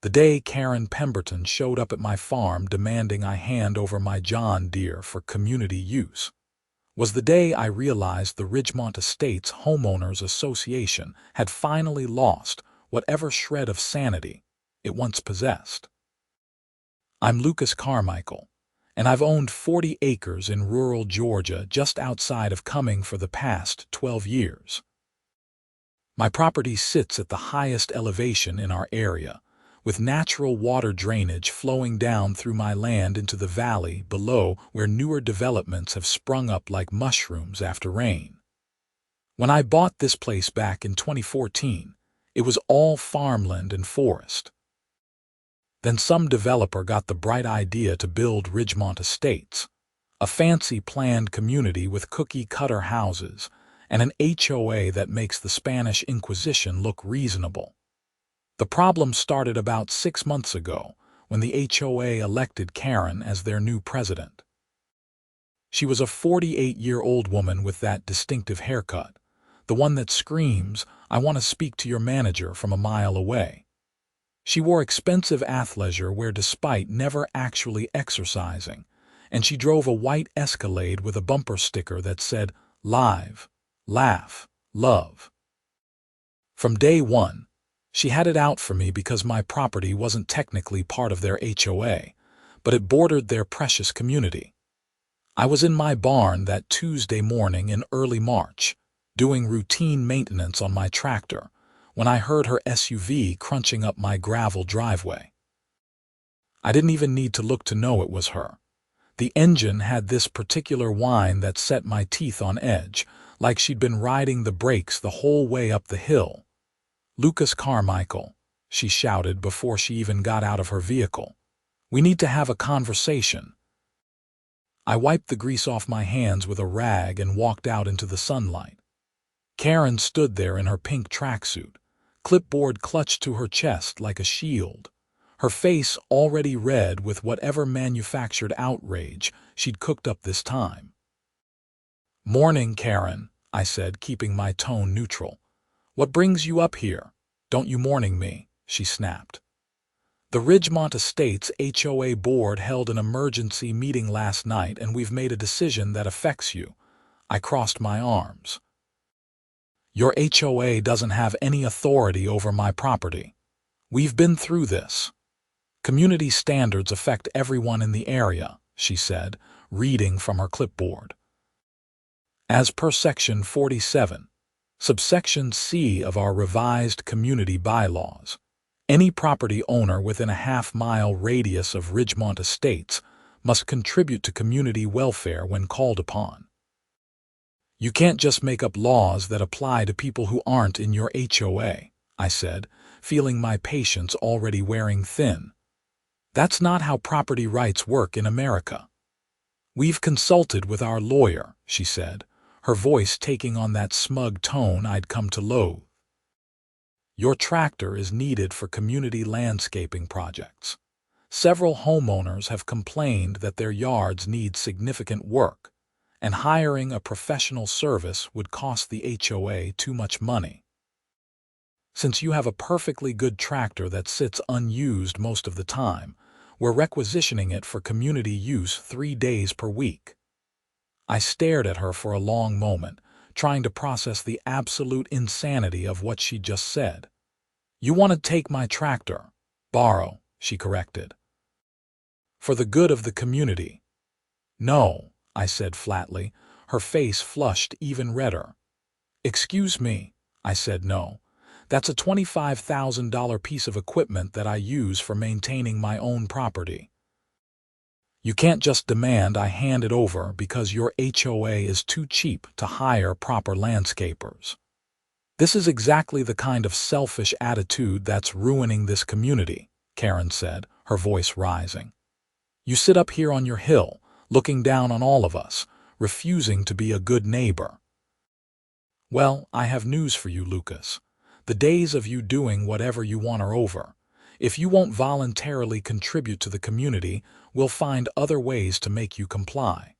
The day Karen Pemberton showed up at my farm demanding I hand over my John Deere for community use was the day I realized the Ridgemont Estates Homeowners Association had finally lost whatever shred of sanity it once possessed. I'm Lucas Carmichael, and I've owned 40 acres in rural Georgia just outside of Cumming for the past 12 years. My property sits at the highest elevation in our area, with natural water drainage flowing down through my land into the valley below where newer developments have sprung up like mushrooms after rain. When I bought this place back in 2014, it was all farmland and forest. Then some developer got the bright idea to build Ridgemont Estates, a fancy planned community with cookie-cutter houses and an HOA that makes the Spanish Inquisition look reasonable. The problem started about 6 months ago when the HOA elected Karen as their new president. She was a 48-year-old woman with that distinctive haircut, the one that screams, "I want to speak to your manager," from a mile away. She wore expensive athleisure wear despite never actually exercising, and she drove a white Escalade with a bumper sticker that said, "Live, Laugh, Love." From day one, she had it out for me because my property wasn't technically part of their HOA, but it bordered their precious community. I was in my barn that Tuesday morning in early March, doing routine maintenance on my tractor, when I heard her SUV crunching up my gravel driveway. I didn't even need to look to know it was her. The engine had this particular whine that set my teeth on edge, like she'd been riding the brakes the whole way up the hill. "Lucas Carmichael," she shouted before she even got out of her vehicle. "We need to have a conversation." I wiped the grease off my hands with a rag and walked out into the sunlight. Karen stood there in her pink tracksuit, clipboard clutched to her chest like a shield, her face already red with whatever manufactured outrage she'd cooked up this time. "Morning, Karen," I said, keeping my tone neutral. "What brings you up here? Don't you morning me," she snapped. "The Ridgemont Estates HOA board held an emergency meeting last night and we've made a decision that affects you." I crossed my arms. "Your HOA doesn't have any authority over my property. We've been through this. Community standards affect everyone in the area," she said, reading from her clipboard. "As per Section 47, Subsection C of our revised community bylaws, any property owner within a half-mile radius of Ridgemont Estates must contribute to community welfare when called upon. You can't just make up laws that apply to people who aren't in your HOA," I said, feeling my patience already wearing thin. "That's not how property rights work in America." "We've consulted with our lawyer," she said, her voice taking on that smug tone I'd come to loathe. "Your tractor is needed for community landscaping projects. Several homeowners have complained that their yards need significant work, and hiring a professional service would cost the HOA too much money. Since you have a perfectly good tractor that sits unused most of the time, we're requisitioning it for community use 3 days per week." I stared at her for a long moment, trying to process the absolute insanity of what she'd just said. "You want to take my tractor?" "Borrow," she corrected. "For the good of the community." "No," I said flatly, her face flushed even redder. "Excuse me," I said. "No. That's a $25,000 piece of equipment that I use for maintaining my own property. You can't just demand I hand it over because your HOA is too cheap to hire proper landscapers. This is exactly the kind of selfish attitude that's ruining this community," Karen said, her voice rising. "You sit up here on your hill, looking down on all of us, refusing to be a good neighbor. Well, I have news for you, Lucas. The days of you doing whatever you want are over. If you won't voluntarily contribute to the community, we'll find other ways to make you comply."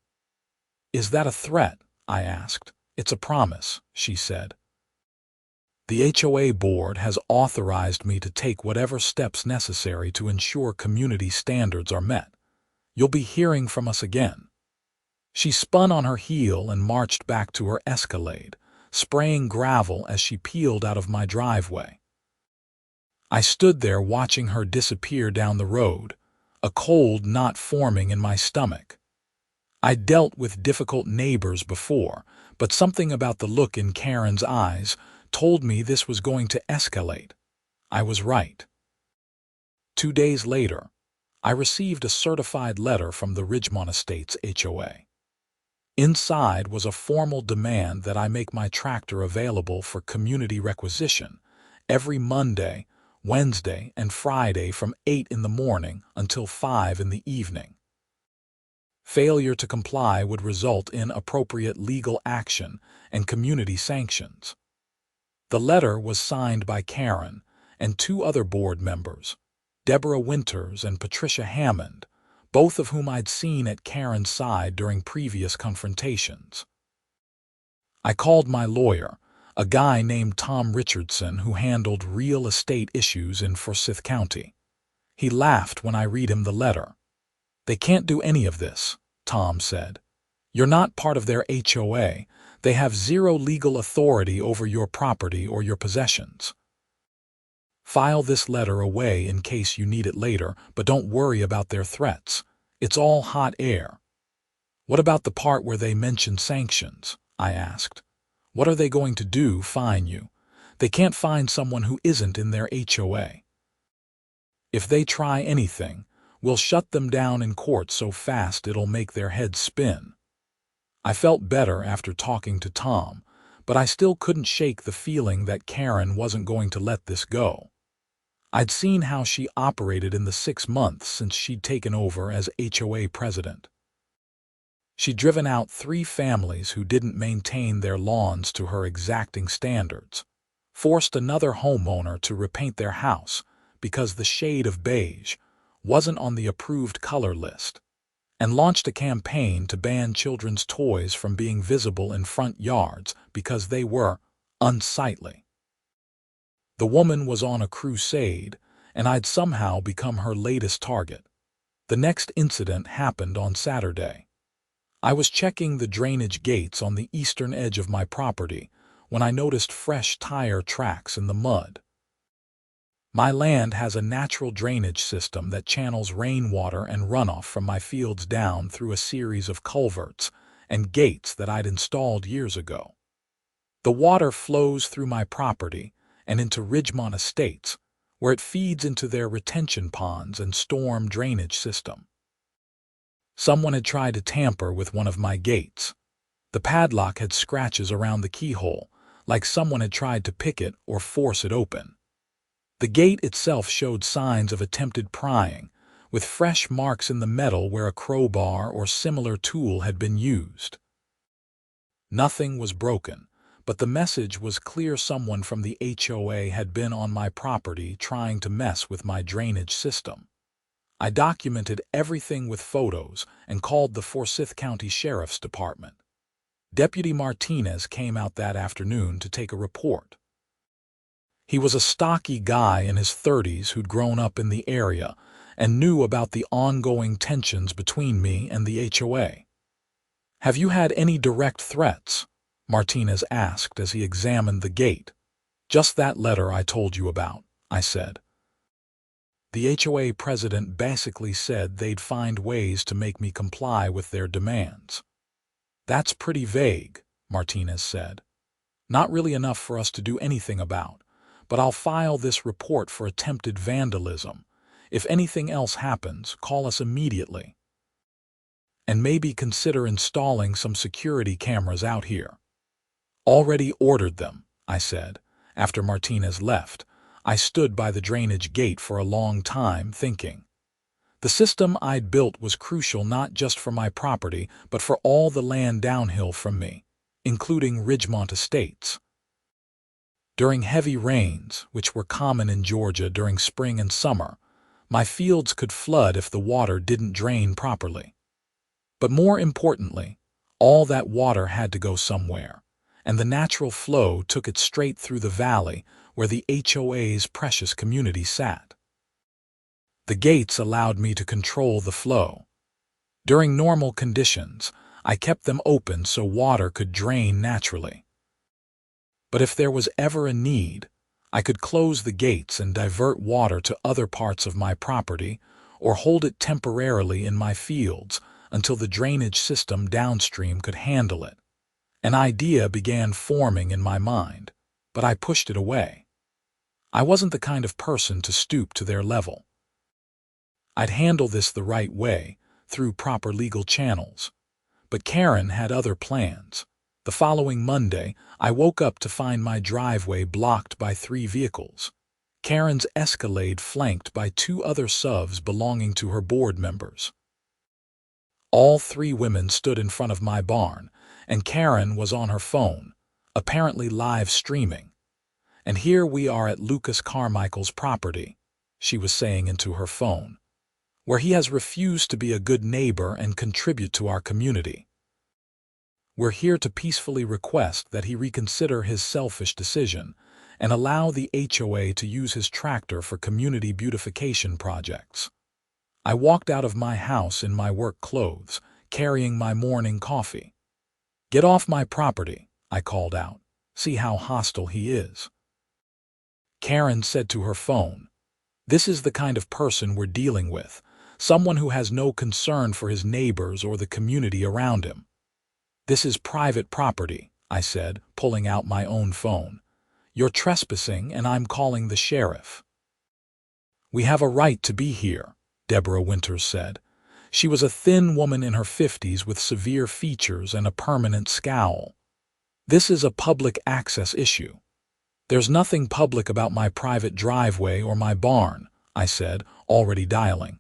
"Is that a threat?" I asked. "It's a promise," she said. The HOA board has authorized me to take whatever steps necessary to ensure community standards are met. You'll be hearing from us again." She spun on her heel and marched back to her escalade, spraying gravel as she peeled out of my driveway. I stood there watching her disappear down the road, a cold knot forming in my stomach. I'd dealt with difficult neighbors before, but something about the look in Karen's eyes told me this was going to escalate. I was right. 2 days later, I received a certified letter from the Ridgemont Estates HOA. Inside was a formal demand that I make my tractor available for community requisition every Monday, Wednesday, and Friday from 8 in the morning until 5 in the evening. Failure to comply would result in appropriate legal action and community sanctions. The letter was signed by Karen and 2 other board members, Deborah Winters and Patricia Hammond, both of whom I'd seen at Karen's side during previous confrontations. I called my lawyer, a guy named Tom Richardson who handled real estate issues in Forsyth County. He laughed when I read him the letter. "They can't do any of this," Tom said. "You're not part of their HOA. They have zero legal authority over your property or your possessions. File this letter away in case you need it later, but don't worry about their threats. It's all hot air." "What about the part where they mention sanctions?" I asked. "What are they going to do, fine you? They can't find someone who isn't in their HOA. If they try anything, we'll shut them down in court so fast it'll make their heads spin." I felt better after talking to Tom, but I still couldn't shake the feeling that Karen wasn't going to let this go. I'd seen how she operated in the 6 months since she'd taken over as HOA president. She'd driven out 3 families who didn't maintain their lawns to her exacting standards, forced another homeowner to repaint their house because the shade of beige wasn't on the approved color list, and launched a campaign to ban children's toys from being visible in front yards because they were unsightly. The woman was on a crusade, and I'd somehow become her latest target. The next incident happened on Saturday. I was checking the drainage gates on the eastern edge of my property when I noticed fresh tire tracks in the mud. My land has a natural drainage system that channels rainwater and runoff from my fields down through a series of culverts and gates that I'd installed years ago. The water flows through my property and into Ridgemont Estates, where it feeds into their retention ponds and storm drainage system. Someone had tried to tamper with one of my gates. The padlock had scratches around the keyhole, like someone had tried to pick it or force it open. The gate itself showed signs of attempted prying, with fresh marks in the metal where a crowbar or similar tool had been used. Nothing was broken, but the message was clear: someone from the HOA had been on my property trying to mess with my drainage system. I documented everything with photos and called the Forsyth County Sheriff's Department. Deputy Martinez came out that afternoon to take a report. He was a stocky guy in his 30s who'd grown up in the area and knew about the ongoing tensions between me and the HOA. "Have you had any direct threats?" Martinez asked as he examined the gate. "Just that letter I told you about," I said. "The HOA president basically said they'd find ways to make me comply with their demands." "That's pretty vague," Martinez said. "Not really enough for us to do anything about, but I'll file this report for attempted vandalism. If anything else happens, call us immediately. And maybe consider installing some security cameras out here." "Already ordered them," I said. After Martinez left, I stood by the drainage gate for a long time thinking. The system I'd built was crucial not just for my property, but for all the land downhill from me, including Ridgemont Estates. During heavy rains, which were common in Georgia during spring and summer, my fields could flood if the water didn't drain properly. But more importantly, all that water had to go somewhere, and the natural flow took it straight through the valley where the HOA's precious community sat. The gates allowed me to control the flow. During normal conditions, I kept them open so water could drain naturally. But if there was ever a need, I could close the gates and divert water to other parts of my property or hold it temporarily in my fields until the drainage system downstream could handle it. An idea began forming in my mind, but I pushed it away. I wasn't the kind of person to stoop to their level. I'd handle this the right way, through proper legal channels. But Karen had other plans. The following Monday, I woke up to find my driveway blocked by 3 vehicles. Karen's Escalade flanked by 2 other SUVs belonging to her board members. All 3 women stood in front of my barn, and Karen was on her phone, apparently live streaming. "And here we are at Lucas Carmichael's property," she was saying into her phone, "where he has refused to be a good neighbor and contribute to our community. We're here to peacefully request that he reconsider his selfish decision and allow the HOA to use his tractor for community beautification projects." I walked out of my house in my work clothes, carrying my morning coffee. "Get off my property," I called out. "See how hostile he is." Karen said to her phone, "This is the kind of person we're dealing with, someone who has no concern for his neighbors or the community around him." "This is private property," I said, pulling out my own phone. "You're trespassing and I'm calling the sheriff." "We have a right to be here," Deborah Winters said. She was a thin woman in her 50s with severe features and a permanent scowl. "This is a public access issue." "There's nothing public about my private driveway or my barn," I said, already dialing.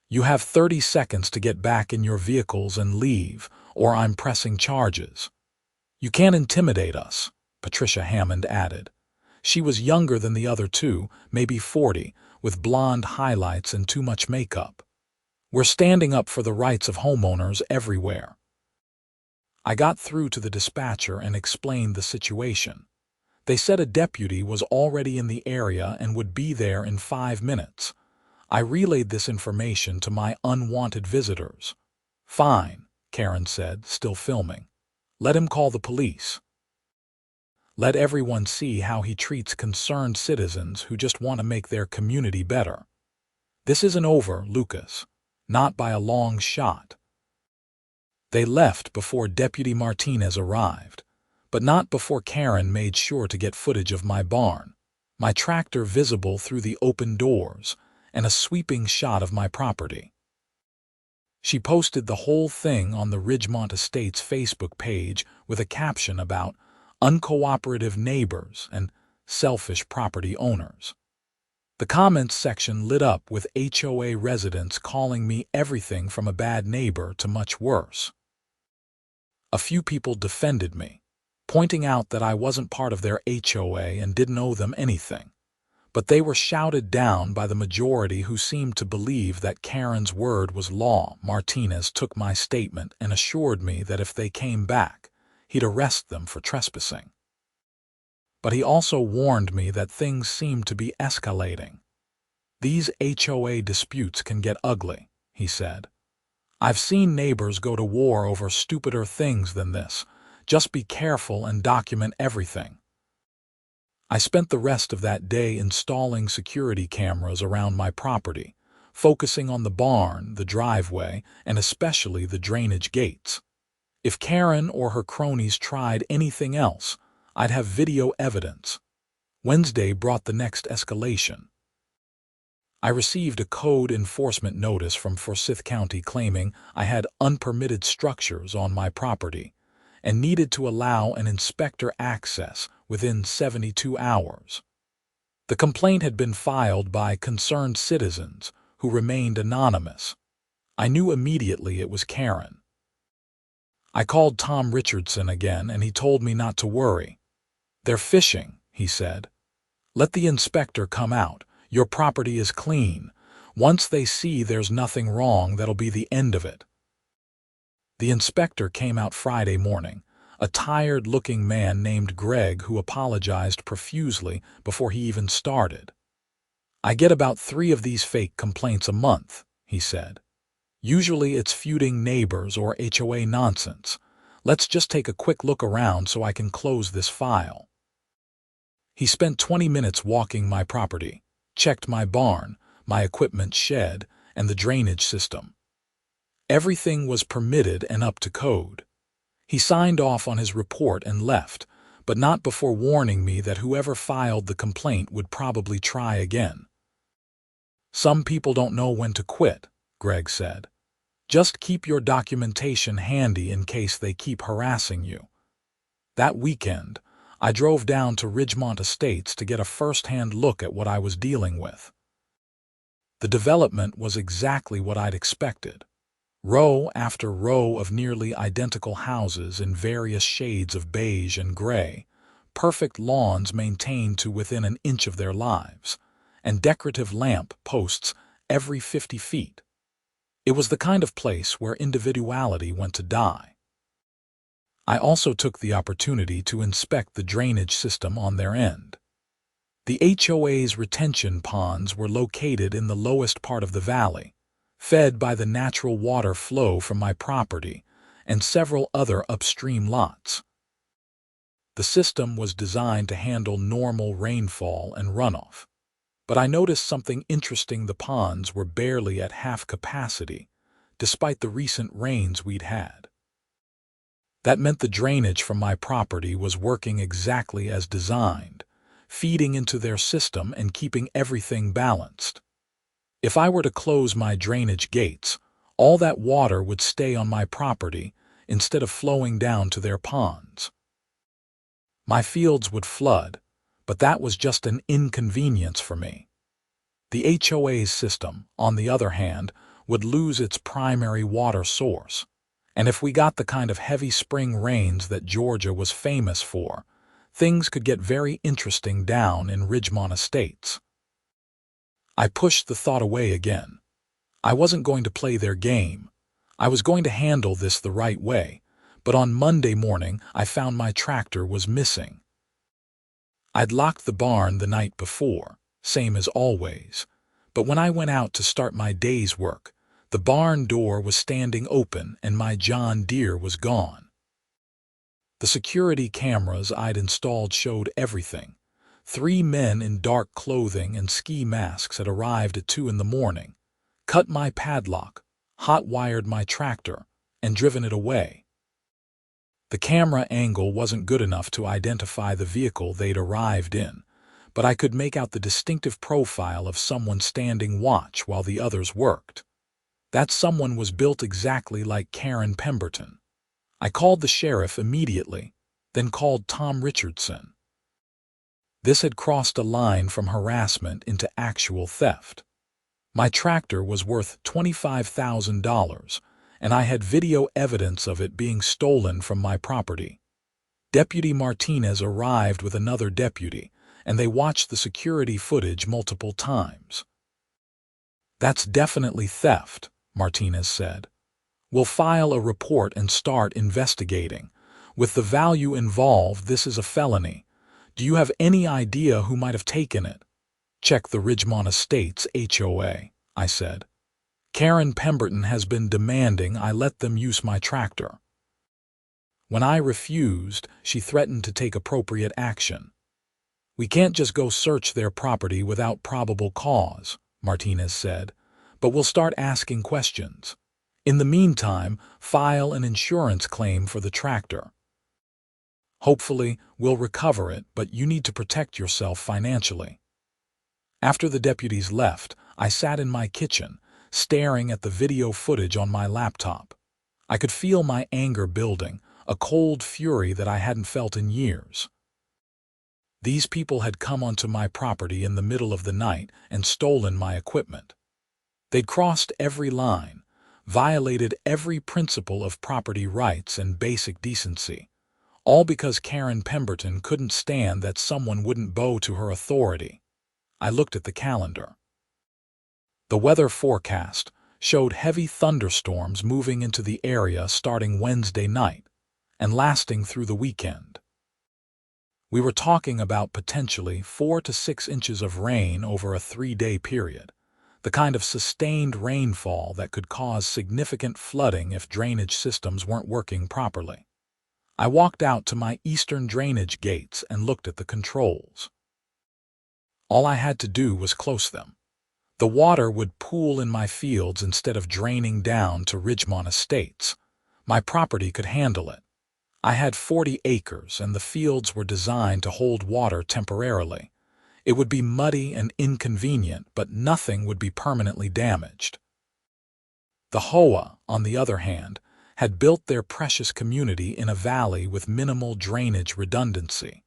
"You have 30 seconds to get back in your vehicles and leave, or I'm pressing charges." "You can't intimidate us," Patricia Hammond added. She was younger than the other 2, maybe 40, with blonde highlights and too much makeup. "We're standing up for the rights of homeowners everywhere." I got through to the dispatcher and explained the situation. They said a deputy was already in the area and would be there in 5 minutes. I relayed this information to my unwanted visitors. "Fine," Karen said, still filming. "Let him call the police. Let everyone see how he treats concerned citizens who just want to make their community better. This isn't over, Lucas. Not by a long shot." They left before Deputy Martinez arrived, but not before Karen made sure to get footage of my barn, my tractor visible through the open doors, and a sweeping shot of my property. She posted the whole thing on the Ridgemont Estates Facebook page with a caption about uncooperative neighbors and selfish property owners. The comments section lit up with HOA residents calling me everything from a bad neighbor to much worse. A few people defended me, pointing out that I wasn't part of their HOA and didn't owe them anything. But they were shouted down by the majority who seemed to believe that Karen's word was law. Martinez took my statement and assured me that if they came back, he'd arrest them for trespassing. But he also warned me that things seemed to be escalating. "These HOA disputes can get ugly," he said. "I've seen neighbors go to war over stupider things than this. Just be careful and document everything." I spent the rest of that day installing security cameras around my property, focusing on the barn, the driveway, and especially the drainage gates. If Karen or her cronies tried anything else, I'd have video evidence. Wednesday brought the next escalation. I received a code enforcement notice from Forsyth County claiming I had unpermitted structures on my property and needed to allow an inspector access within 72 hours. The complaint had been filed by concerned citizens who remained anonymous. I knew immediately it was Karen. I called Tom Richardson again and he told me not to worry. "They're fishing," he said. "Let the inspector come out. Your property is clean. Once they see there's nothing wrong, that'll be the end of it." The inspector came out Friday morning, a tired-looking man named Greg who apologized profusely before he even started. "I get about 3 of these fake complaints a month," he said. "Usually it's feuding neighbors or HOA nonsense. Let's just take a quick look around so I can close this file." He spent 20 minutes walking my property, checked my barn, my equipment shed, and the drainage system. Everything was permitted and up to code. He signed off on his report and left, but not before warning me that whoever filed the complaint would probably try again. "Some people don't know when to quit," Greg said. "Just keep your documentation handy in case they keep harassing you." That weekend, I drove down to Ridgemont Estates to get a first-hand look at what I was dealing with. The development was exactly what I'd expected. Row after row of nearly identical houses in various shades of beige and gray, perfect lawns maintained to within an inch of their lives, and decorative lamp posts every 50 feet. It was the kind of place where individuality went to die. I also took the opportunity to inspect the drainage system on their end. The HOA's retention ponds were located in the lowest part of the valley, fed by the natural water flow from my property and several other upstream lots. The system was designed to handle normal rainfall and runoff, but I noticed something interesting: the ponds were barely at half capacity, despite the recent rains we'd had. That meant the drainage from my property was working exactly as designed, feeding into their system and keeping everything balanced. If I were to close my drainage gates, all that water would stay on my property instead of flowing down to their ponds. My fields would flood, but that was just an inconvenience for me. The HOA's system, on the other hand, would lose its primary water source, and if we got the kind of heavy spring rains that Georgia was famous for, things could get very interesting down in Ridgemont Estates. I pushed the thought away again. I wasn't going to play their game. I was going to handle this the right way, but on Monday morning I found my tractor was missing. I'd locked the barn the night before, same as always, but when I went out to start my day's work, the barn door was standing open and my John Deere was gone. The security cameras I'd installed showed everything. 3 men in dark clothing and ski masks had arrived at 2 in the morning, cut my padlock, hot-wired my tractor, and driven it away. The camera angle wasn't good enough to identify the vehicle they'd arrived in, but I could make out the distinctive profile of someone standing watch while the others worked. That someone was built exactly like Karen Pemberton. I called the sheriff immediately, then called Tom Richardson. This had crossed a line from harassment into actual theft. My tractor was worth $25,000, and I had video evidence of it being stolen from my property. Deputy Martinez arrived with another deputy, and they watched the security footage multiple times. "That's definitely theft," Martinez said. "We'll file a report and start investigating. With the value involved, this is a felony. Do you have any idea who might have taken it?" "Check the Ridgemont Estates HOA," I said. "Karen Pemberton has been demanding I let them use my tractor." When I refused, she threatened to take appropriate action. "We can't just go search their property without probable cause," Martinez said, "but we'll start asking questions. In the meantime, file an insurance claim for the tractor. Hopefully, we'll recover it, but you need to protect yourself financially." After the deputies left, I sat in my kitchen, staring at the video footage on my laptop. I could feel my anger building, a cold fury that I hadn't felt in years. These people had come onto my property in the middle of the night and stolen my equipment. They'd crossed every line, violated every principle of property rights and basic decency, all because Karen Pemberton couldn't stand that someone wouldn't bow to her authority. I looked at the calendar. The weather forecast showed heavy thunderstorms moving into the area starting Wednesday night, and lasting through the weekend. We were talking about potentially 4 to 6 inches of rain over a 3-day period, the kind of sustained rainfall that could cause significant flooding if drainage systems weren't working properly. I walked out to my eastern drainage gates and looked at the controls. All I had to do was close them. The water would pool in my fields instead of draining down to Ridgemont Estates. My property could handle it. I had 40 acres, and the fields were designed to hold water temporarily. It would be muddy and inconvenient, but nothing would be permanently damaged. The HOA, on the other hand, had built their precious community in a valley with minimal drainage redundancy.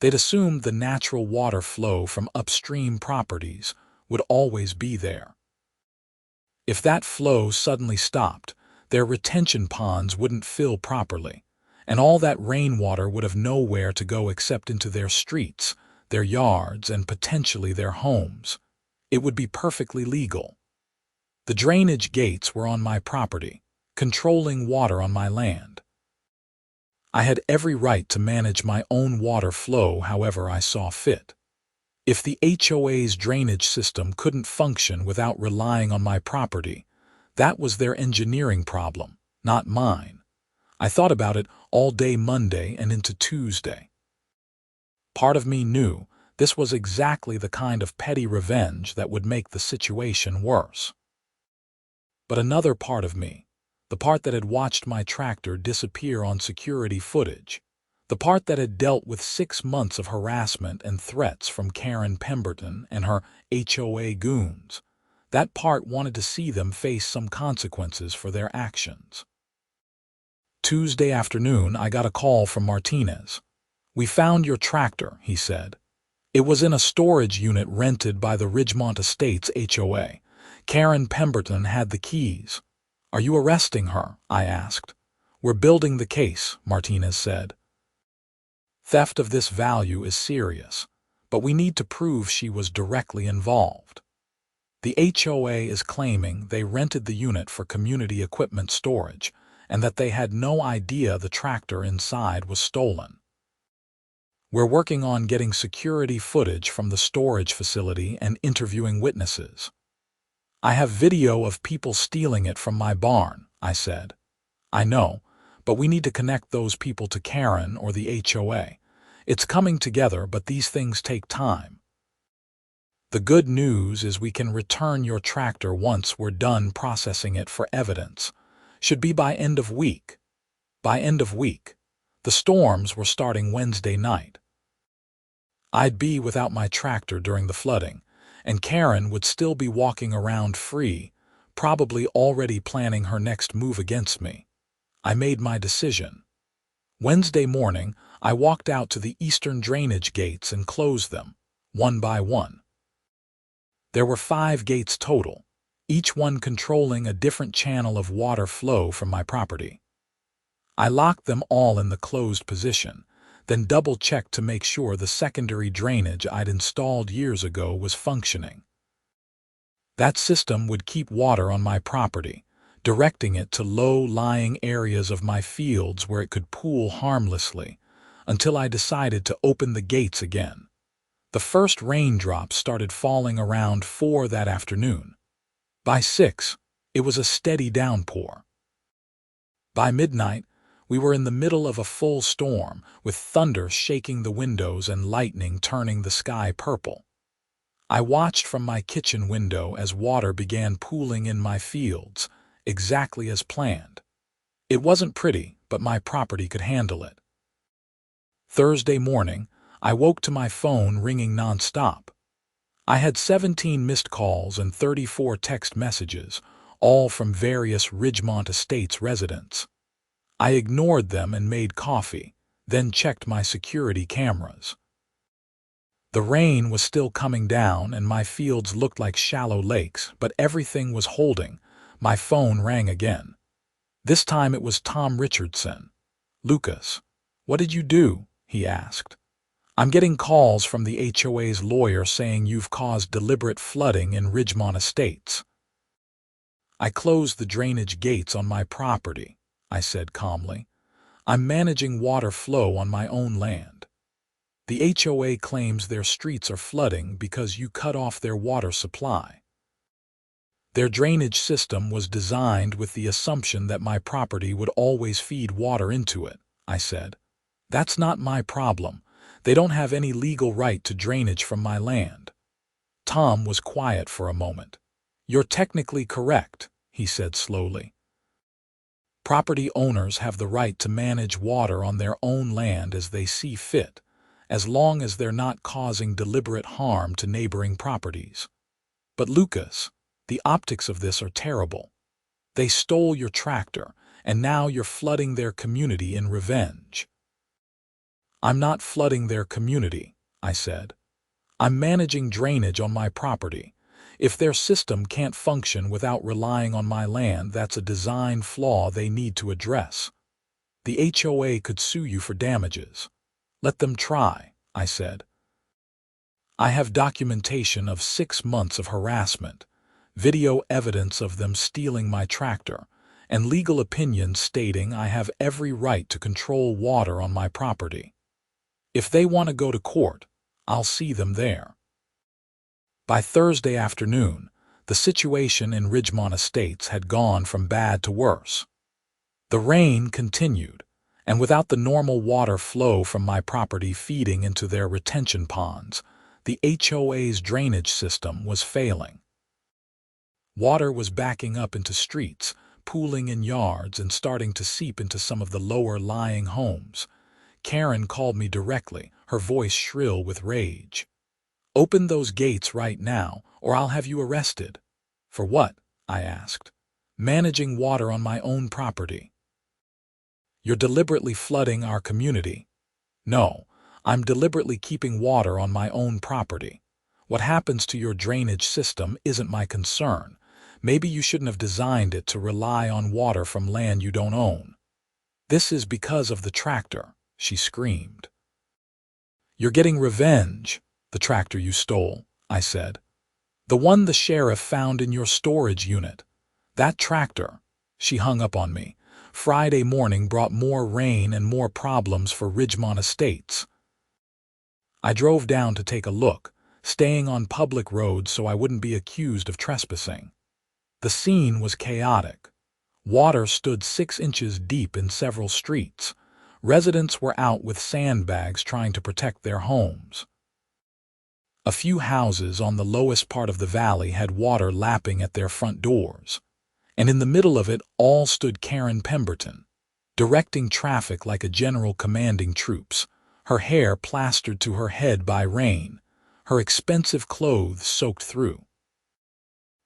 They'd assumed the natural water flow from upstream properties would always be there. If that flow suddenly stopped, their retention ponds wouldn't fill properly, and all that rainwater would have nowhere to go except into their streets, their yards, and potentially their homes. It would be perfectly legal. The drainage gates were on my property, controlling water on my land. I had every right to manage my own water flow however I saw fit. If the HOA's drainage system couldn't function without relying on my property, that was their engineering problem, not mine. I thought about it all day Monday and into Tuesday. Part of me knew this was exactly the kind of petty revenge that would make the situation worse. But another part of me, the part that had watched my tractor disappear on security footage, the part that had dealt with 6 months of harassment and threats from Karen Pemberton and her HOA goons, that part wanted to see them face some consequences for their actions. Tuesday afternoon, I got a call from Martinez. "We found your tractor," he said. "It was in a storage unit rented by the Ridgemont Estates HOA. Karen Pemberton had the keys." "Are you arresting her?" I asked. "We're building the case," Martinez said. "Theft of this value is serious, but we need to prove she was directly involved. The HOA is claiming they rented the unit for community equipment storage and that they had no idea the tractor inside was stolen. We're working on getting security footage from the storage facility and interviewing witnesses." "I have video of people stealing it from my barn," I said. "I know, but we need to connect those people to Karen or the HOA. It's coming together, but these things take time. The good news is we can return your tractor once we're done processing it for evidence. Should be by end of week." By end of week. The storms were starting Wednesday night. I'd be without my tractor during the flooding, and Karen would still be walking around free, probably already planning her next move against me. I made my decision. Wednesday morning, I walked out to the eastern drainage gates and closed them, one by one. There were 5 gates total, each one controlling a different channel of water flow from my property. I locked them all in the closed position, then double-checked to make sure the secondary drainage I'd installed years ago was functioning. That system would keep water on my property, directing it to low-lying areas of my fields where it could pool harmlessly, until I decided to open the gates again. The first raindrops started falling around 4 that afternoon. By 6, it was a steady downpour. By midnight, we were in the middle of a full storm, with thunder shaking the windows and lightning turning the sky purple. I watched from my kitchen window as water began pooling in my fields, exactly as planned. It wasn't pretty, but my property could handle it. Thursday morning, I woke to my phone ringing nonstop. I had 17 missed calls and 34 text messages, all from various Ridgemont Estates residents. I ignored them and made coffee, then checked my security cameras. The rain was still coming down and my fields looked like shallow lakes, but everything was holding. My phone rang again. This time it was Tom Richardson. "Lucas, what did you do?" he asked. "I'm getting calls from the HOA's lawyer saying you've caused deliberate flooding in Ridgemont Estates." "I closed the drainage gates on my property," I said calmly. I'm managing water flow on my own land. The HOA claims their streets are flooding because you cut off their water supply. Their drainage system was designed with the assumption that my property would always feed water into it, I said. That's not my problem. They don't have any legal right to drainage from my land. Tom was quiet for a moment. You're technically correct, he said slowly. Property owners have the right to manage water on their own land as they see fit, as long as they're not causing deliberate harm to neighboring properties. But Lucas, the optics of this are terrible. They stole your tractor, and now you're flooding their community in revenge. I'm not flooding their community, I said. I'm managing drainage on my property. If their system can't function without relying on my land, that's a design flaw they need to address. The HOA could sue you for damages. Let them try, I said. I have documentation of 6 months of harassment, video evidence of them stealing my tractor, and legal opinions stating I have every right to control water on my property. If they want to go to court, I'll see them there. By Thursday afternoon, the situation in Ridgemont Estates had gone from bad to worse. The rain continued, and without the normal water flow from my property feeding into their retention ponds, the HOA's drainage system was failing. Water was backing up into streets, pooling in yards, and starting to seep into some of the lower-lying homes. Karen called me directly, her voice shrill with rage. Open those gates right now, or I'll have you arrested. For what? I asked. Managing water on my own property. You're deliberately flooding our community. No, I'm deliberately keeping water on my own property. What happens to your drainage system isn't my concern. Maybe you shouldn't have designed it to rely on water from land you don't own. This is because of the tractor, she screamed. You're getting revenge, the tractor you stole, I said. The one the sheriff found in your storage unit. That tractor, she hung up on me, Friday morning brought more rain and more problems for Ridgemont Estates. I drove down to take a look, staying on public roads so I wouldn't be accused of trespassing. The scene was chaotic. Water stood 6 inches deep in several streets. Residents were out with sandbags trying to protect their homes. A few houses on the lowest part of the valley had water lapping at their front doors, and in the middle of it all stood Karen Pemberton, directing traffic like a general commanding troops, her hair plastered to her head by rain, her expensive clothes soaked through.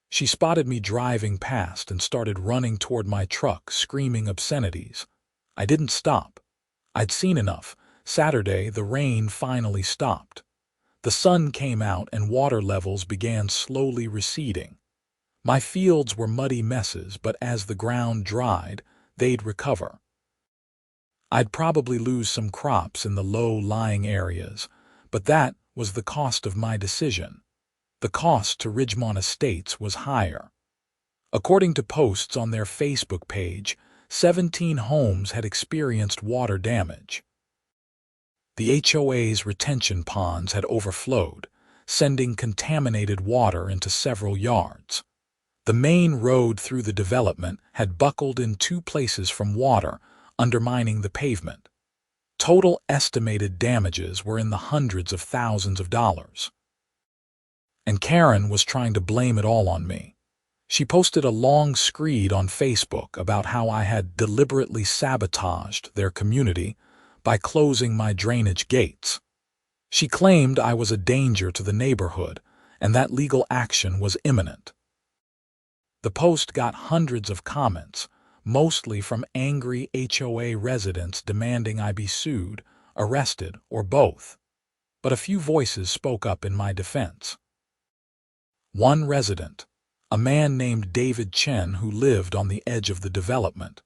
She spotted me driving past and started running toward my truck, screaming obscenities. I didn't stop. I'd seen enough. Saturday, the rain finally stopped. The sun came out and water levels began slowly receding. My fields were muddy messes, but as the ground dried, they'd recover. I'd probably lose some crops in the low-lying areas, but that was the cost of my decision. The cost to Ridgemont Estates was higher. According to posts on their Facebook page, 17 homes had experienced water damage. The HOA's retention ponds had overflowed, sending contaminated water into several yards. The main road through the development had buckled in 2 places from water, undermining the pavement. Total estimated damages were in the hundreds of thousands of dollars. And Karen was trying to blame it all on me. She posted a long screed on Facebook about how I had deliberately sabotaged their community by closing my drainage gates. She claimed I was a danger to the neighborhood and that legal action was imminent. The post got hundreds of comments, mostly from angry HOA residents demanding I be sued, arrested, or both. But a few voices spoke up in my defense. One resident, a man named David Chen who lived on the edge of the development,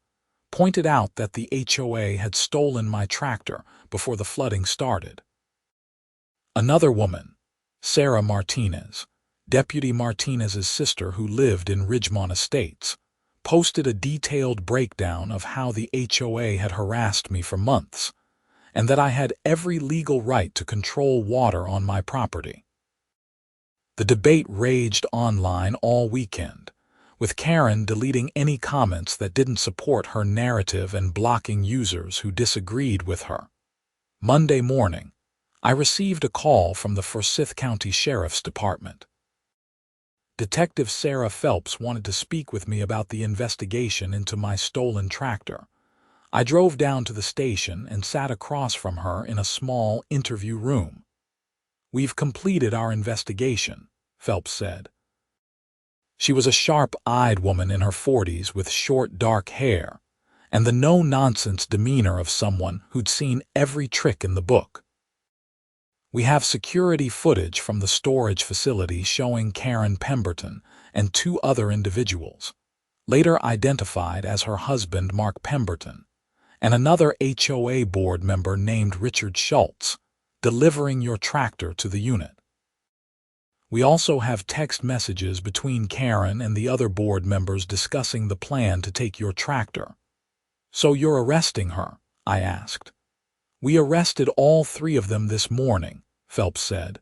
pointed out that the HOA had stolen my tractor before the flooding started. Another woman, Sarah Martinez, Deputy Martinez's sister who lived in Ridgemont Estates, posted a detailed breakdown of how the HOA had harassed me for months, and that I had every legal right to control water on my property. The debate raged online all weekend, with Karen deleting any comments that didn't support her narrative and blocking users who disagreed with her. Monday morning, I received a call from the Forsyth County Sheriff's Department. Detective Sarah Phelps wanted to speak with me about the investigation into my stolen tractor. I drove down to the station and sat across from her in a small interview room. "We've completed our investigation," Phelps said. She was a sharp-eyed woman in her 40s with short, dark hair and the no-nonsense demeanor of someone who'd seen every trick in the book. "We have security footage from the storage facility showing Karen Pemberton and two other individuals, later identified as her husband Mark Pemberton, and another HOA board member named Richard Schultz, delivering your tractor to the unit. We also have text messages between Karen and the other board members discussing the plan to take your tractor." "So you're arresting her?" I asked. "We arrested all three of them this morning," Phelps said.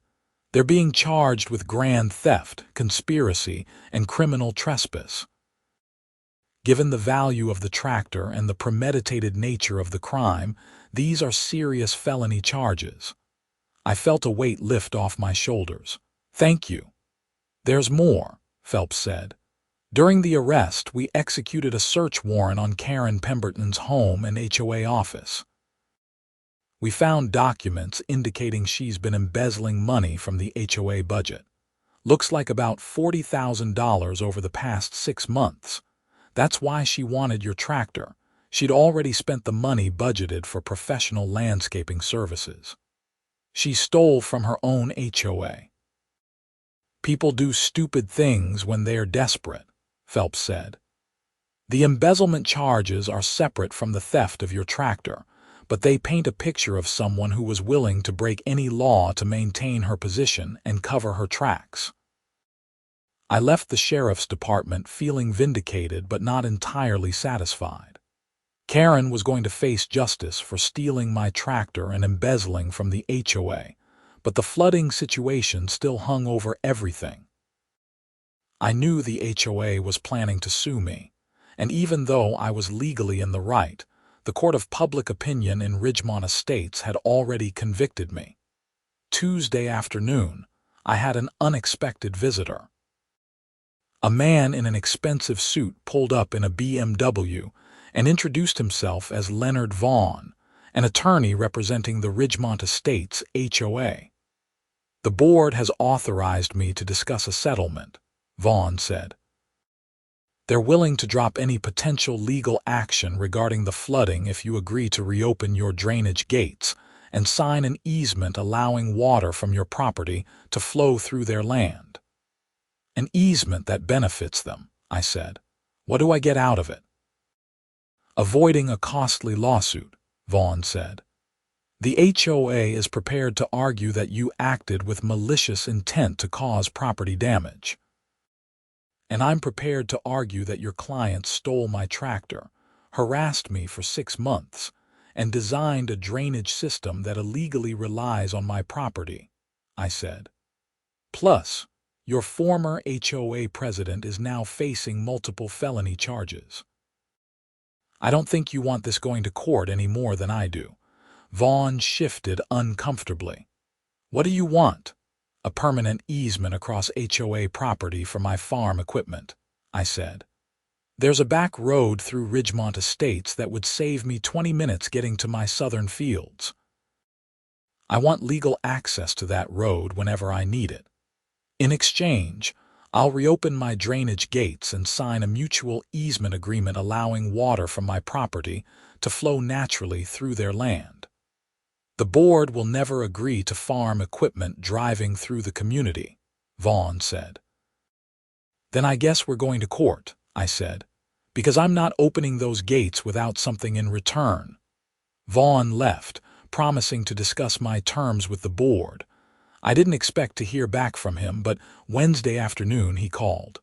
"They're being charged with grand theft, conspiracy, and criminal trespass." Given the value of the tractor and the premeditated nature of the crime, these are serious felony charges. I felt a weight lift off my shoulders. "Thank you." "There's more," Phelps said. "During the arrest, we executed a search warrant on Karen Pemberton's home and HOA office. We found documents indicating she's been embezzling money from the HOA budget. Looks like about $40,000 over the past 6 months. That's why she wanted your tractor. She'd already spent the money budgeted for professional landscaping services. She stole from her own HOA." "People do stupid things when they are desperate," Phelps said. "The embezzlement charges are separate from the theft of your tractor, but they paint a picture of someone who was willing to break any law to maintain her position and cover her tracks." I left the sheriff's department feeling vindicated but not entirely satisfied. Karen was going to face justice for stealing my tractor and embezzling from the HOA, but the flooding situation still hung over everything. I knew the HOA was planning to sue me, and even though I was legally in the right, the court of public opinion in Ridgemont Estates had already convicted me. Tuesday afternoon, I had an unexpected visitor. A man in an expensive suit pulled up in a BMW and introduced himself as Leonard Vaughn, an attorney representing the Ridgemont Estates HOA. "The board has authorized me to discuss a settlement," Vaughn said. "They're willing to drop any potential legal action regarding the flooding if you agree to reopen your drainage gates and sign an easement allowing water from your property to flow through their land." "An easement that benefits them," I said. "What do I get out of it?" "Avoiding a costly lawsuit," Vaughn said. "The HOA is prepared to argue that you acted with malicious intent to cause property damage. And I'm prepared to argue that your client stole my tractor, harassed me for 6 months, and designed a drainage system that illegally relies on my property," I said. "Plus, your former HOA president is now facing multiple felony charges." "I don't think you want this going to court any more than I do." Vaughn shifted uncomfortably. "What do you want?" "A permanent easement across HOA property for my farm equipment," I said. "There's a back road through Ridgemont Estates that would save me 20 minutes getting to my southern fields. I want legal access to that road whenever I need it. In exchange, I'll reopen my drainage gates and sign a mutual easement agreement allowing water from my property to flow naturally through their land. The board will never agree to farm equipment driving through the community," Vaughn said. "Then I guess we're going to court," I said, "because I'm not opening those gates without something in return." Vaughn left, promising to discuss my terms with the board. I didn't expect to hear back from him, but Wednesday afternoon he called.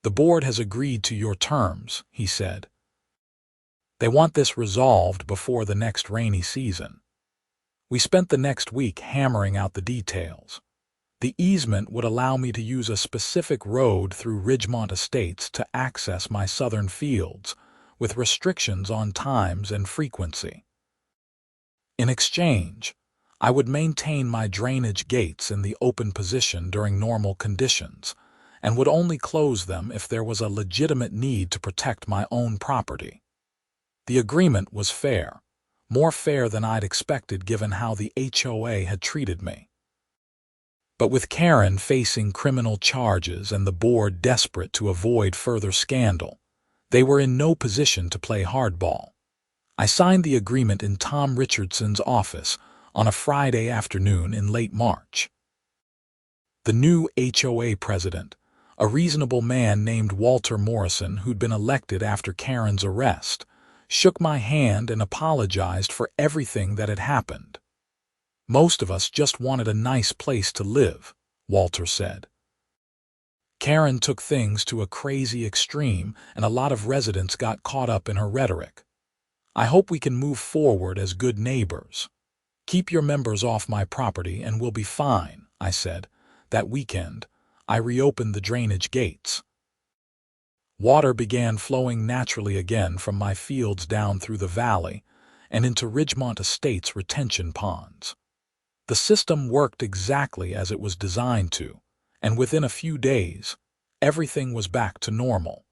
"The board has agreed to your terms," he said. "They want this resolved before the next rainy season." We spent the next week hammering out the details. The easement would allow me to use a specific road through Ridgemont Estates to access my southern fields, with restrictions on times and frequency. In exchange, I would maintain my drainage gates in the open position during normal conditions, and would only close them if there was a legitimate need to protect my own property. The agreement was fair, more fair than I'd expected given how the HOA had treated me. But with Karen facing criminal charges and the board desperate to avoid further scandal, they were in no position to play hardball. I signed the agreement in Tom Richardson's office on a Friday afternoon in late March. The new HOA president, a reasonable man named Walter Morrison who'd been elected after Karen's arrest, shook my hand and apologized for everything that had happened. "Most of us just wanted a nice place to live," Walter said. "Karen took things to a crazy extreme, and a lot of residents got caught up in her rhetoric. I hope we can move forward as good neighbors. Keep your members off my property and we'll be fine," I said. That weekend, I reopened the drainage gates. Water began flowing naturally again from my fields down through the valley and into Ridgemont Estates retention ponds. The system worked exactly as it was designed to, and within a few days, everything was back to normal.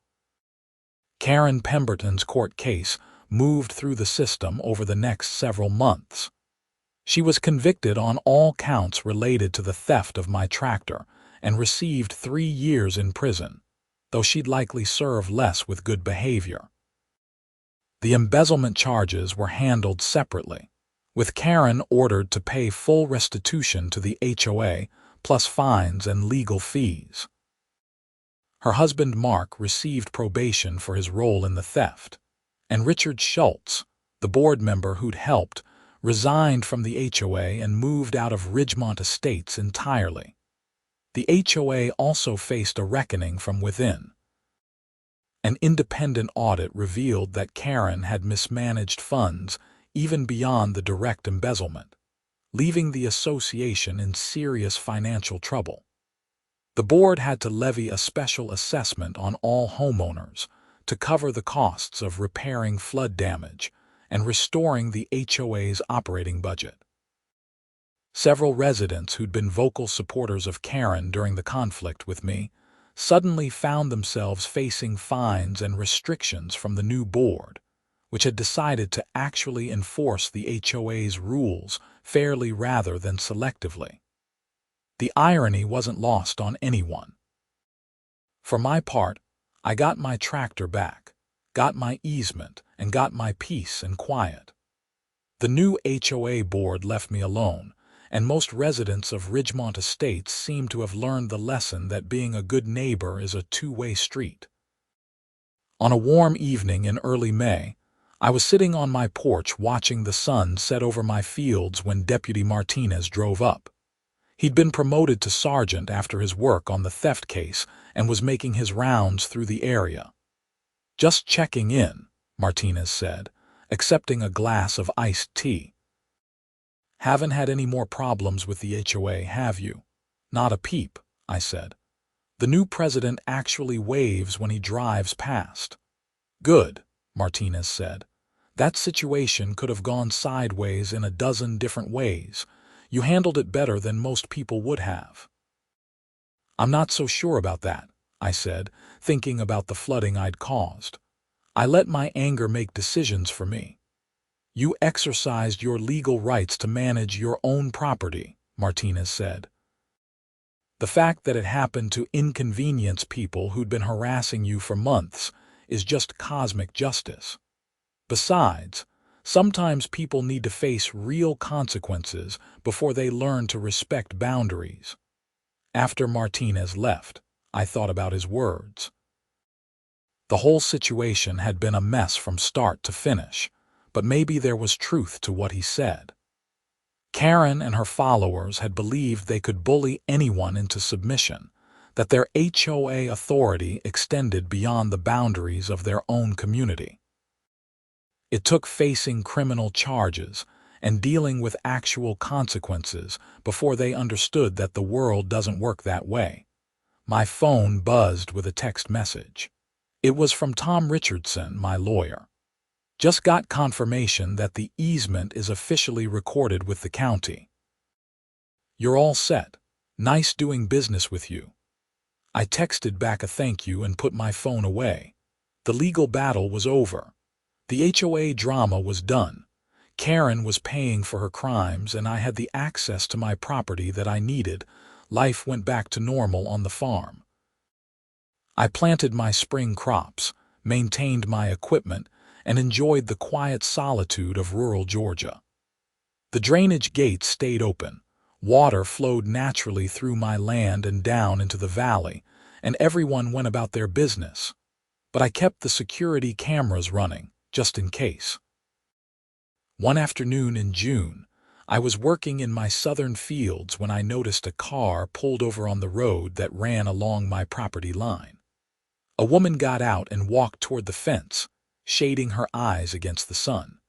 Karen Pemberton's court case moved through the system over the next several months. She was convicted on all counts related to the theft of my tractor and received 3 years in prison, though she'd likely serve less with good behavior. The embezzlement charges were handled separately, with Karen ordered to pay full restitution to the HOA, plus fines and legal fees. Her husband Mark received probation for his role in the theft, and Richard Schultz, the board member who'd helped, resigned from the HOA and moved out of Ridgemont Estates entirely. The HOA also faced a reckoning from within. An independent audit revealed that Karen had mismanaged funds even beyond the direct embezzlement, leaving the association in serious financial trouble. The board had to levy a special assessment on all homeowners to cover the costs of repairing flood damage and restoring the HOA's operating budget. Several residents who'd been vocal supporters of Karen during the conflict with me suddenly found themselves facing fines and restrictions from the new board, which had decided to actually enforce the HOA's rules fairly rather than selectively. The irony wasn't lost on anyone. For my part, I got my tractor back, got my easement, and got my peace and quiet. The new HOA board left me alone, and most residents of Ridgemont Estates seem to have learned the lesson that being a good neighbor is a two-way street. On a warm evening in early May, I was sitting on my porch watching the sun set over my fields when Deputy Martinez drove up. He'd been promoted to sergeant after his work on the theft case and was making his rounds through the area. "Just checking in," Martinez said, accepting a glass of iced tea. "Haven't had any more problems with the HOA, have you?" "Not a peep," I said. "The new president actually waves when he drives past." "Good," Martinez said. "That situation could have gone sideways in a dozen different ways. You handled it better than most people would have." "I'm not so sure about that," I said, thinking about the flooding I'd caused. "I let my anger make decisions for me." "You exercised your legal rights to manage your own property," Martinez said. "The fact that it happened to inconvenience people who'd been harassing you for months is just cosmic justice. Besides, sometimes people need to face real consequences before they learn to respect boundaries." After Martinez left, I thought about his words. The whole situation had been a mess from start to finish, but maybe there was truth to what he said. Karen and her followers had believed they could bully anyone into submission, that their HOA authority extended beyond the boundaries of their own community. It took facing criminal charges and dealing with actual consequences before they understood that the world doesn't work that way. My phone buzzed with a text message. It was from Tom Richardson, my lawyer. Just got confirmation that the easement is officially recorded with the county. You're all set. Nice doing business with you. I texted back a thank you and put my phone away. The legal battle was over. The HOA drama was done. Karen was paying for her crimes and I had the access to my property that I needed. Life went back to normal on the farm. I planted my spring crops, maintained my equipment, and enjoyed the quiet solitude of rural Georgia. The drainage gates stayed open. Water flowed naturally through my land and down into the valley, and everyone went about their business. But I kept the security cameras running, just in case. One afternoon in June, I was working in my southern fields when I noticed a car pulled over on the road that ran along my property line. A woman got out and walked toward the fence, shading her eyes against the sun.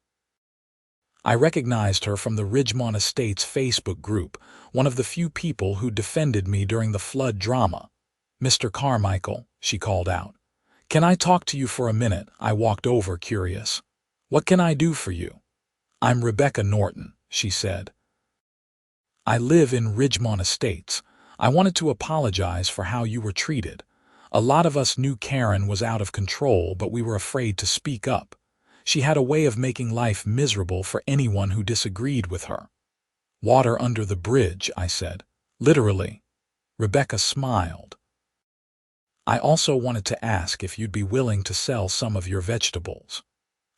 I recognized her from the Ridgemont Estates Facebook group, one of the few people who defended me during the flood drama. "Mr. Carmichael," she called out. "Can I talk to you for a minute?" I walked over, curious. "What can I do for you?" "I'm Rebecca Norton," she said. "I live in Ridgemont Estates. I wanted to apologize for how you were treated. A lot of us knew Karen was out of control, but we were afraid to speak up. She had a way of making life miserable for anyone who disagreed with her." "Water under the bridge," I said. "Literally." Rebecca smiled. "I also wanted to ask if you'd be willing to sell some of your vegetables.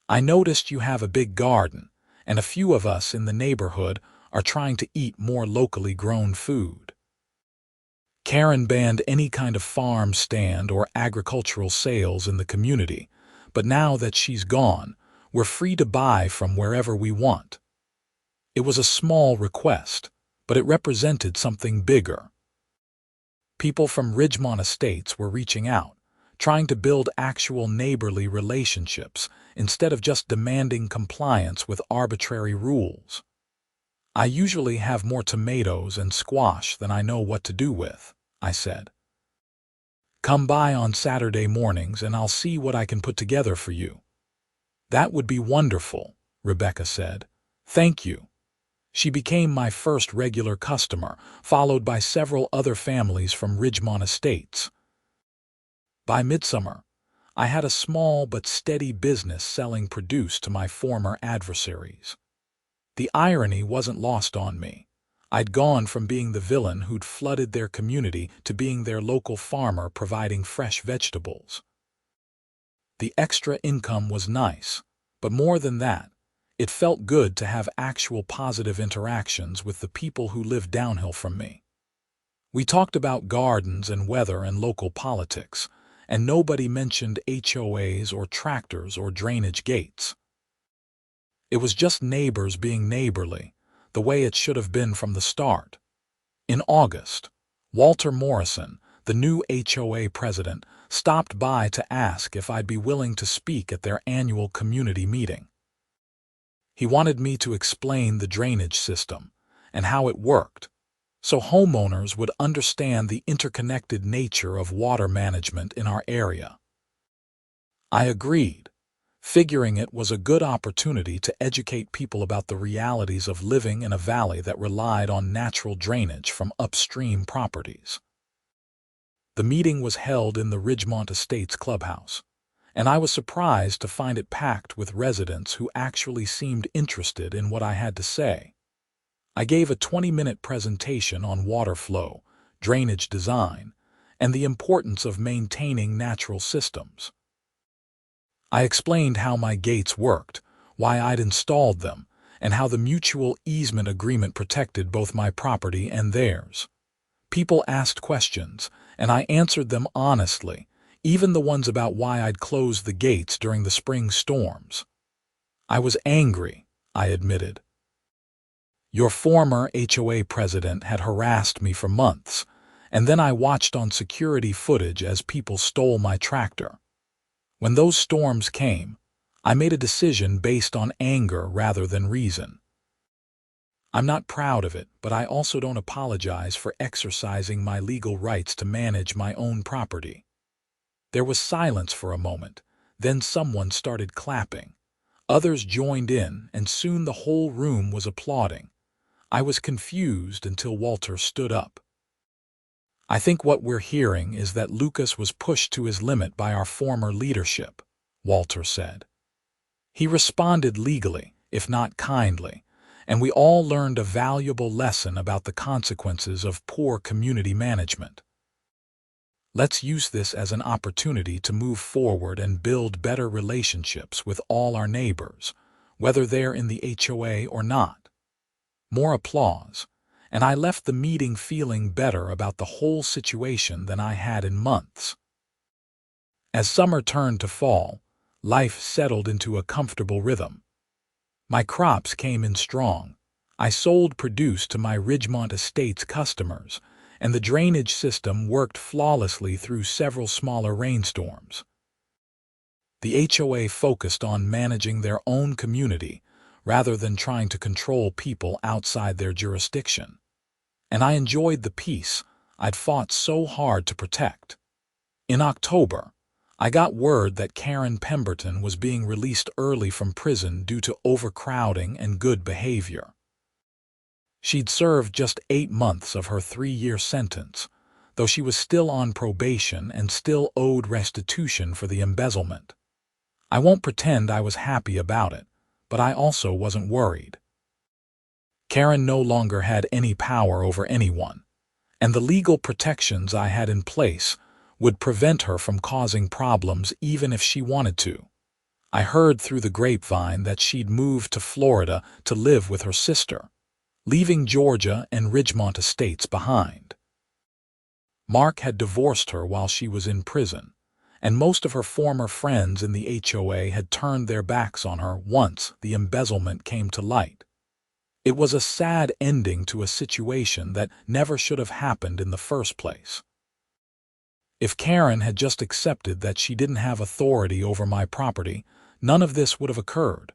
I noticed you have a big garden, and a few of us in the neighborhood are trying to eat more locally grown food. Karen banned any kind of farm stand or agricultural sales in the community, but now that she's gone, we're free to buy from wherever we want." It was a small request, but it represented something bigger. People from Ridgemont Estates were reaching out, trying to build actual neighborly relationships instead of just demanding compliance with arbitrary rules. "I usually have more tomatoes and squash than I know what to do with," I said. "Come by on Saturday mornings and I'll see what I can put together for you." "That would be wonderful," Rebecca said. "Thank you." She became my first regular customer, followed by several other families from Ridgemont Estates. By midsummer, I had a small but steady business selling produce to my former adversaries. The irony wasn't lost on me. I'd gone from being the villain who'd flooded their community to being their local farmer providing fresh vegetables. The extra income was nice, but more than that, it felt good to have actual positive interactions with the people who lived downhill from me. We talked about gardens and weather and local politics, and nobody mentioned HOAs or tractors or drainage gates. It was just neighbors being neighborly, the way it should have been from the start. In August, Walter Morrison, the new HOA president, stopped by to ask if I'd be willing to speak at their annual community meeting. He wanted me to explain the drainage system and how it worked, so homeowners would understand the interconnected nature of water management in our area. I agreed, figuring it was a good opportunity to educate people about the realities of living in a valley that relied on natural drainage from upstream properties. The meeting was held in the Ridgemont Estates clubhouse, and I was surprised to find it packed with residents who actually seemed interested in what I had to say. I gave a 20-minute presentation on water flow, drainage design, and the importance of maintaining natural systems. I explained how my gates worked, why I'd installed them, and how the mutual easement agreement protected both my property and theirs. People asked questions, and I answered them honestly, even the ones about why I'd closed the gates during the spring storms. I was angry, I admitted. "Your former HOA president had harassed me for months, and then I watched on security footage as people stole my tractor. When those storms came, I made a decision based on anger rather than reason. I'm not proud of it, but I also don't apologize for exercising my legal rights to manage my own property. There was silence for a moment, then someone started clapping. Others joined in, and soon the whole room was applauding. I was confused until Walter stood up. "I think what we're hearing is that Lucas was pushed to his limit by our former leadership," Walter said. He responded legally, if not kindly, and we all learned a valuable lesson about the consequences of poor community management. Let's use this as an opportunity to move forward and build better relationships with all our neighbors, whether they're in the HOA or not. More applause, and I left the meeting feeling better about the whole situation than I had in months. As summer turned to fall, life settled into a comfortable rhythm. My crops came in strong. I sold produce to my Ridgemont Estates customers, and the drainage system worked flawlessly through several smaller rainstorms. The HOA focused on managing their own community rather than trying to control people outside their jurisdiction. And I enjoyed the peace I'd fought so hard to protect. In October, I got word that Karen Pemberton was being released early from prison due to overcrowding and good behavior. She'd served just 8 months of her 3-year sentence, though she was still on probation and still owed restitution for the embezzlement. I won't pretend I was happy about it, but I also wasn't worried. Karen no longer had any power over anyone, and the legal protections I had in place would prevent her from causing problems even if she wanted to. I heard through the grapevine that she'd moved to Florida to live with her sister, leaving Georgia and Ridgemont Estates behind. Mark had divorced her while she was in prison, and most of her former friends in the HOA had turned their backs on her once the embezzlement came to light. It was a sad ending to a situation that never should have happened in the first place. If Karen had just accepted that she didn't have authority over my property, none of this would have occurred.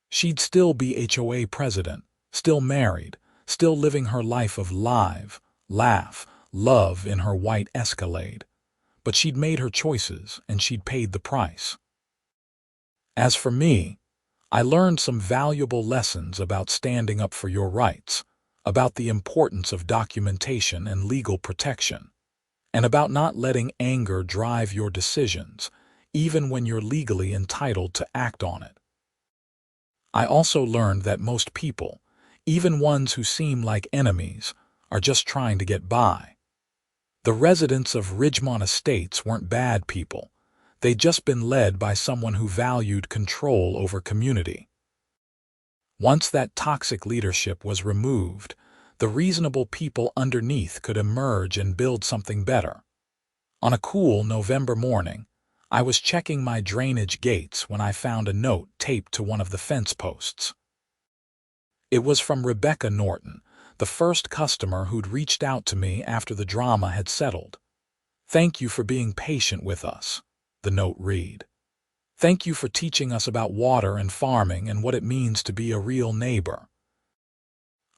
She'd still be HOA president, still married, still living her life of live, laugh, love in her white Escalade. But she'd made her choices, and she'd paid the price. As for me, I learned some valuable lessons about standing up for your rights, about the importance of documentation and legal protection, and about not letting anger drive your decisions, even when you're legally entitled to act on it. I also learned that most people, even ones who seem like enemies, are just trying to get by. The residents of Ridgemont Estates weren't bad people. They'd just been led by someone who valued control over community. Once that toxic leadership was removed, the reasonable people underneath could emerge and build something better. On a cool November morning, I was checking my drainage gates when I found a note taped to one of the fence posts. It was from Rebecca Norton, the first customer who'd reached out to me after the drama had settled. "Thank you for being patient with us," the note read. "Thank you for teaching us about water and farming and what it means to be a real neighbor.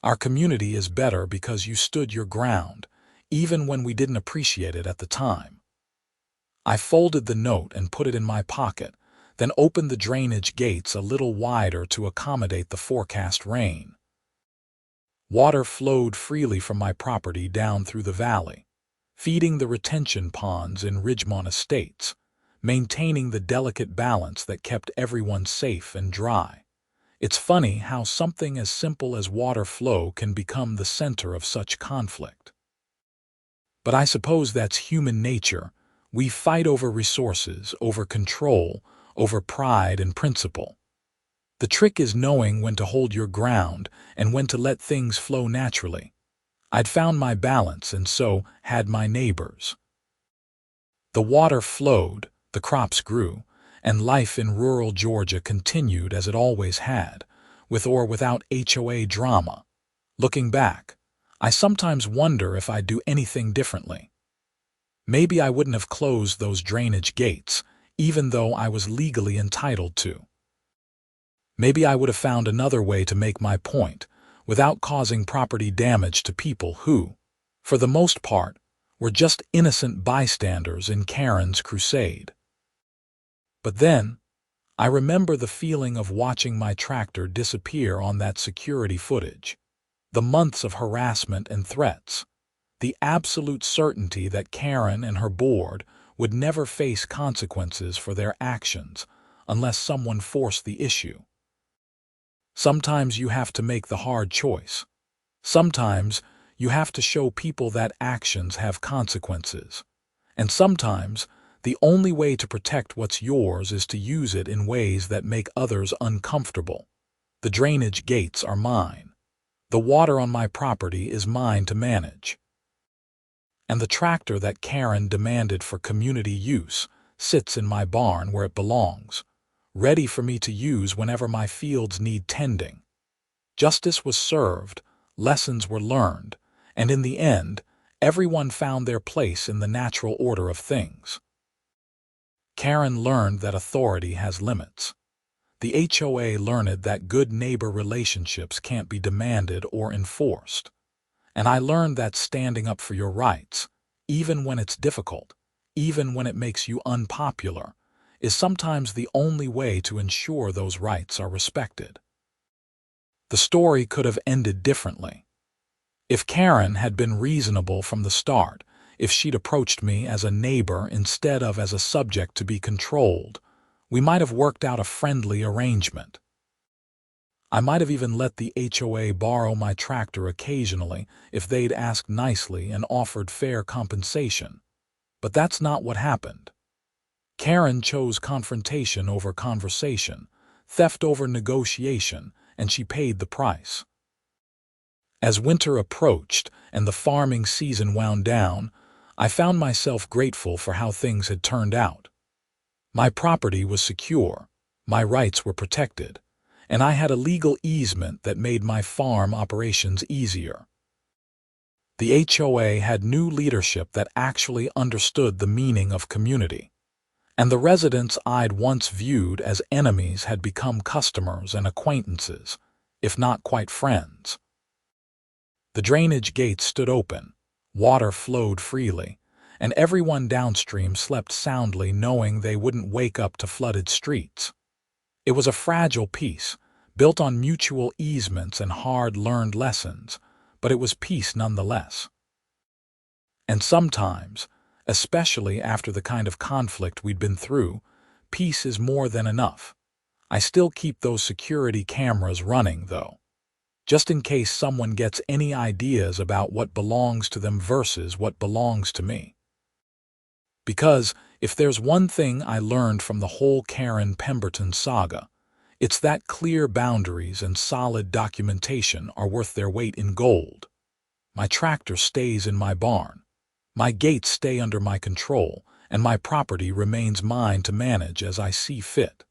Our community is better because you stood your ground, even when we didn't appreciate it at the time." I folded the note and put it in my pocket, then opened the drainage gates a little wider to accommodate the forecast rain. Water flowed freely from my property down through the valley, feeding the retention ponds in Ridgemont Estates, maintaining the delicate balance that kept everyone safe and dry. It's funny how something as simple as water flow can become the center of such conflict. But I suppose that's human nature. We fight over resources, over control, over pride and principle. The trick is knowing when to hold your ground and when to let things flow naturally. I'd found my balance, and so had my neighbors. The water flowed, the crops grew, and life in rural Georgia continued as it always had, with or without HOA drama. Looking back, I sometimes wonder if I'd do anything differently. Maybe I wouldn't have closed those drainage gates, even though I was legally entitled to. Maybe I would have found another way to make my point, without causing property damage to people who, for the most part, were just innocent bystanders in Karen's crusade. But then, I remember the feeling of watching my tractor disappear on that security footage, the months of harassment and threats, the absolute certainty that Karen and her board would never face consequences for their actions unless someone forced the issue. Sometimes you have to make the hard choice. Sometimes you have to show people that actions have consequences. And sometimes the only way to protect what's yours is to use it in ways that make others uncomfortable. The drainage gates are mine. The water on my property is mine to manage. And the tractor that Karen demanded for community use sits in my barn where it belongs, ready for me to use whenever my fields need tending. Justice was served, lessons were learned, and in the end, everyone found their place in the natural order of things. Karen learned that authority has limits. The HOA learned that good neighbor relationships can't be demanded or enforced. And I learned that standing up for your rights, even when it's difficult, even when it makes you unpopular, is sometimes the only way to ensure those rights are respected. The story could have ended differently. If Karen had been reasonable from the start, if she'd approached me as a neighbor instead of as a subject to be controlled, we might have worked out a friendly arrangement. I might have even let the HOA borrow my tractor occasionally if they'd asked nicely and offered fair compensation. But that's not what happened. Karen chose confrontation over conversation, theft over negotiation, and she paid the price. As winter approached and the farming season wound down, I found myself grateful for how things had turned out. My property was secure, my rights were protected, and I had a legal easement that made my farm operations easier. The HOA had new leadership that actually understood the meaning of community, and the residents I'd once viewed as enemies had become customers and acquaintances, if not quite friends. The drainage gates stood open, water flowed freely, and everyone downstream slept soundly knowing they wouldn't wake up to flooded streets. It was a fragile peace, built on mutual easements and hard-learned lessons, but it was peace nonetheless. And sometimes, especially after the kind of conflict we'd been through, peace is more than enough. I still keep those security cameras running, though, just in case someone gets any ideas about what belongs to them versus what belongs to me. Because if there's one thing I learned from the whole Karen Pemberton saga, it's that clear boundaries and solid documentation are worth their weight in gold. My tractor stays in my barn. My gates stay under my control, and my property remains mine to manage as I see fit.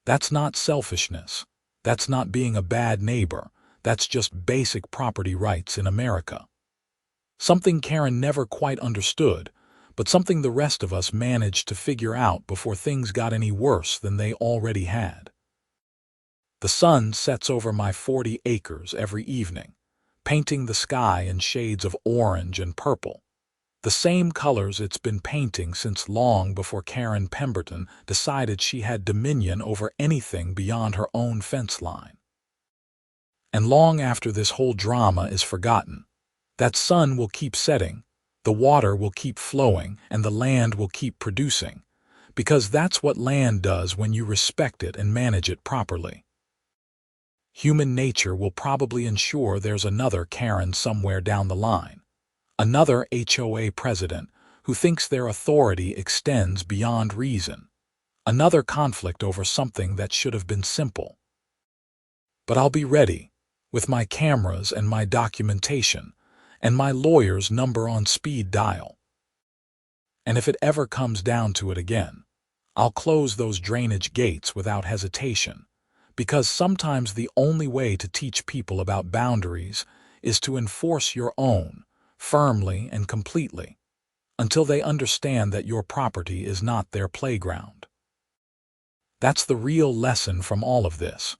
That's not selfishness. That's not being a bad neighbor. That's just basic property rights in America. Something Karen never quite understood, but something the rest of us managed to figure out before things got any worse than they already had. The sun sets over my 40 acres every evening, painting the sky in shades of orange and purple, the same colors it's been painting since long before Karen Pemberton decided she had dominion over anything beyond her own fence line. And long after this whole drama is forgotten, that sun will keep setting, the water will keep flowing, and the land will keep producing, because that's what land does when you respect it and manage it properly. Human nature will probably ensure there's another Karen somewhere down the line, another HOA president who thinks their authority extends beyond reason, another conflict over something that should have been simple. But I'll be ready, with my cameras and my documentation, and my lawyer's number on speed dial. And if it ever comes down to it again, I'll close those drainage gates without hesitation, because sometimes the only way to teach people about boundaries is to enforce your own, firmly and completely, until they understand that your property is not their playground. That's the real lesson from all of this.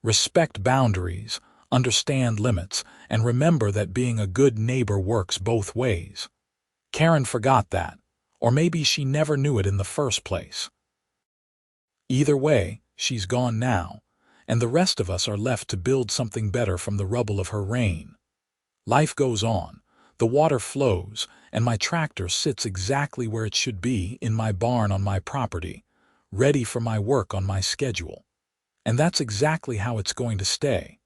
Respect boundaries, understand limits, and remember that being a good neighbor works both ways. Karen forgot that, or maybe she never knew it in the first place. Either way, she's gone now, and the rest of us are left to build something better from the rubble of her reign. Life goes on, the water flows, and my tractor sits exactly where it should be in my barn on my property, ready for my work on my schedule. And that's exactly how it's going to stay.